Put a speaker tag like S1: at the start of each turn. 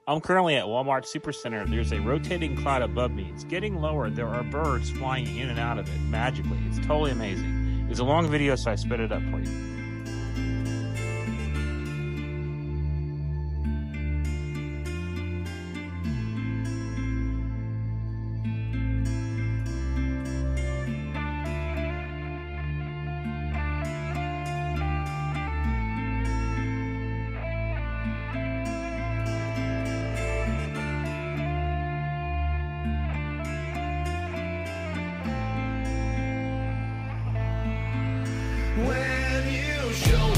S1: I'm currently at Walmart Supercenter. There's a rotating cloud above me. It's getting lower. There are birds flying in and out of it magically. It's totally amazing. It's a long video, so I sped it up for you.
S2: When you show